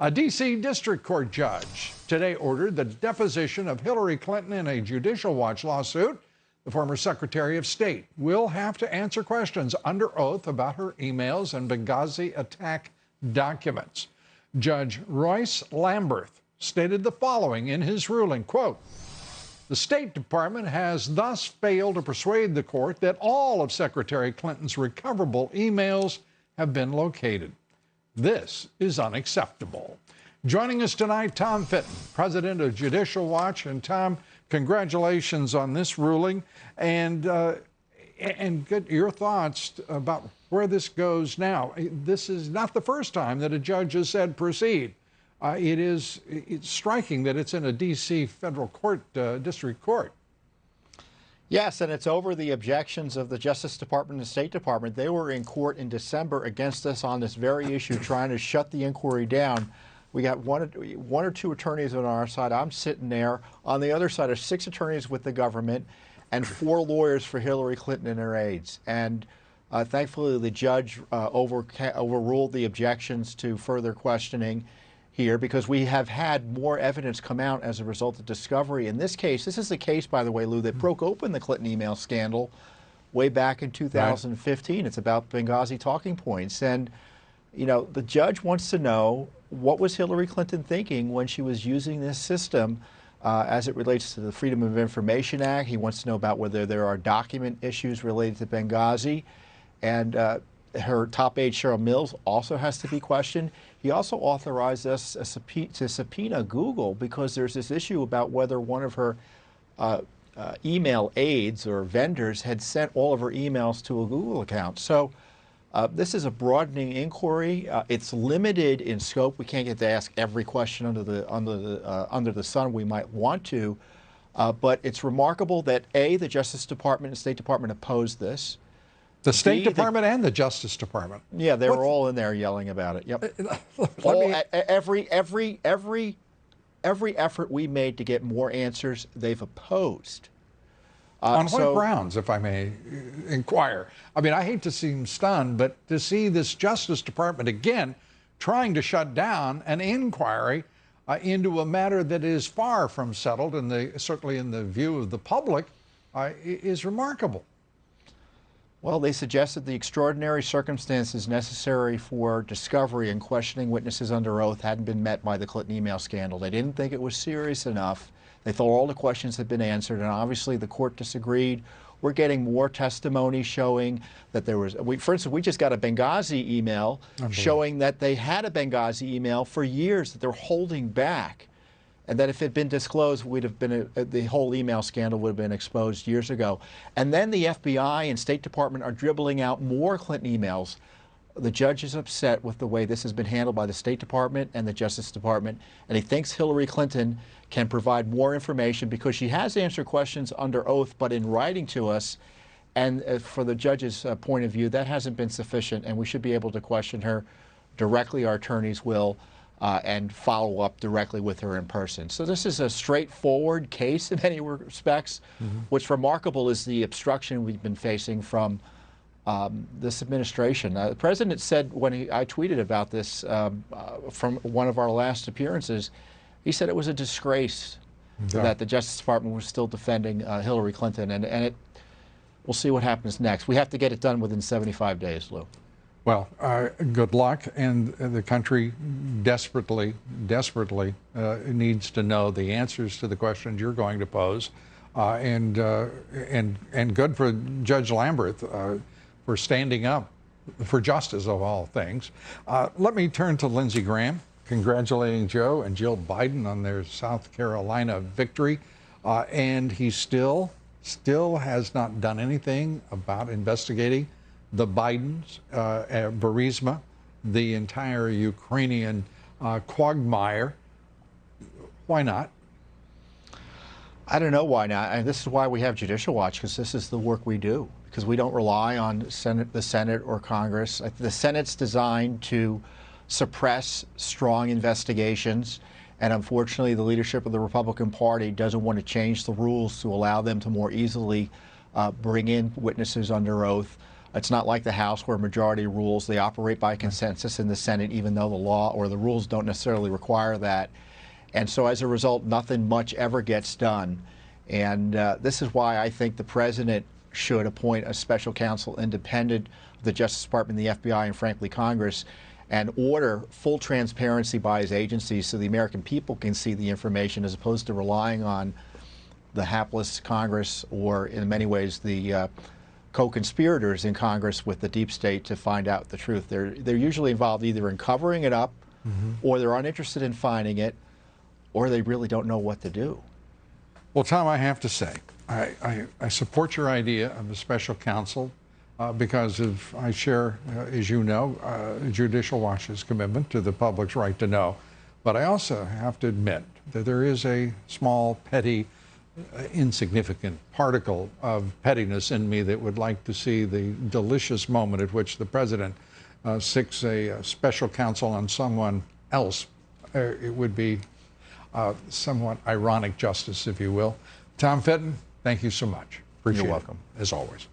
A D.C. District Court judge today ordered the deposition of Hilary Clinton in a Judicial Watch lawsuit. The former Secretary of State will have to answer questions under oath about her emails and Benghazi attack documents. Judge Royce Lamberth stated the following in his ruling, quote, "The State Department has thus failed to persuade the court that all of Secretary Clinton's recoverable emails have been located. This is unacceptable." Joining us tonight, Tom Fitton, president of Judicial Watch. And Tom, congratulations on this ruling, and get your thoughts about where this goes now. This is not the first time that a judge has said proceed. It's striking that it's in a D.C. federal court, district court. Yes, and it's over the objections of the Justice Department and the State Department. They were in court in December against us on this very issue, trying to shut the inquiry down. We got one or two attorneys on our side. I'm sitting there. On the other side are 6 attorneys with the government and 4 lawyers for Hillary Clinton and her aides. And thankfully, the judge overruled the objections to further questioning here, because we have had more evidence come out as a result of discovery. In this case, this is the case, by the way, Lou, that broke open the Clinton email scandal way back in 2015. Right. It's about Benghazi talking points. And, you know, the judge wants to know, what was Hillary Clinton thinking when she was using this system as it relates to the Freedom of Information Act? He wants to know about whether there are document issues related to Benghazi. And her top aide, Cheryl Mills, also has to be questioned. He also authorized us to subpoena Google, because there's this issue about whether one of her email aides or vendors had sent all of her emails to a Google account. So this is a broadening inquiry. It's limited in scope. We can't get to ask every question under the sun we might want to, but it's remarkable that A, the Justice Department and State Department opposed this. The State Department and the Justice Department. Yeah, they were all in there yelling about it. Yep. Every effort we made to get more answers, they've opposed. On what grounds, if I may inquire? I mean, I hate to seem stunned, but to see this Justice Department again trying to shut down an inquiry into a matter that is far from settled, and certainly in the view of the public, is remarkable. Well, they suggested the extraordinary circumstances necessary for discovery and questioning witnesses under oath hadn't been met by the Clinton email scandal. They didn't think it was serious enough. They thought all the questions had been answered, and obviously the court disagreed. We're getting more testimony showing that there was, for instance, we just got a Benghazi email showing that they had a Benghazi email for years that they're holding back, and that if it had been disclosed, the whole email scandal would have been exposed years ago. And then the FBI and State Department are dribbling out more Clinton emails. The judge is upset with the way this has been handled by the State Department and the Justice Department, and he thinks Hillary Clinton can provide more information, because she has answered questions under oath but in writing to us. And for the judge's point of view, that hasn't been sufficient, and we should be able to question her directly. Our attorneys will. And follow up directly with her in person. So this is a straightforward case in many respects. What's remarkable is the obstruction we've been facing from this administration. The president said, when I tweeted about this from one of our last appearances, he said it was a disgrace that the Justice Department was still defending Hillary Clinton, and we'll see what happens next. We have to get it done within 75 days, Lou. Well, good luck, and the country desperately needs to know the answers to the questions you're going to pose, and good for Judge Lamberth for standing up for justice of all things. Let me turn to Lindsey Graham, congratulating Joe and Jill Biden on their South Carolina victory, and he still has not done anything about investigating the Bidens, Burisma, the entire Ukrainian quagmire. Why not? I don't know why not. And this is why we have Judicial Watch, because this is the work we do. Because we don't rely on the Senate or Congress. The Senate's designed to suppress strong investigations, and unfortunately the leadership of the Republican Party doesn't want to change the rules to allow them to more easily bring in witnesses under oath. It's not like the House where majority rules. They operate by consensus in the Senate, even though the law or the rules don't necessarily require that. And so as a result, nothing much ever gets done. And this is why I think the president should appoint a special counsel independent of the Justice Department, the FBI, and frankly Congress, and order full transparency by his agencies so the American people can see the information as opposed to relying on the hapless Congress or, in many ways, the co-conspirators in Congress with the deep state to find out the truth. They're usually involved either in covering it up, or they're uninterested in finding it, or they really don't know what to do. Well, Tom, I have to say, I support your idea of a special counsel because I share, as you know, Judicial Watch's commitment to the public's right to know. But I also have to admit that there is a small, petty, insignificant particle of pettiness in me that would like to see the delicious moment at which the president seeks a special counsel on someone else. It would be somewhat ironic justice, if you will. Tom Fitton, thank you so much. Appreciate it. You're welcome. As always.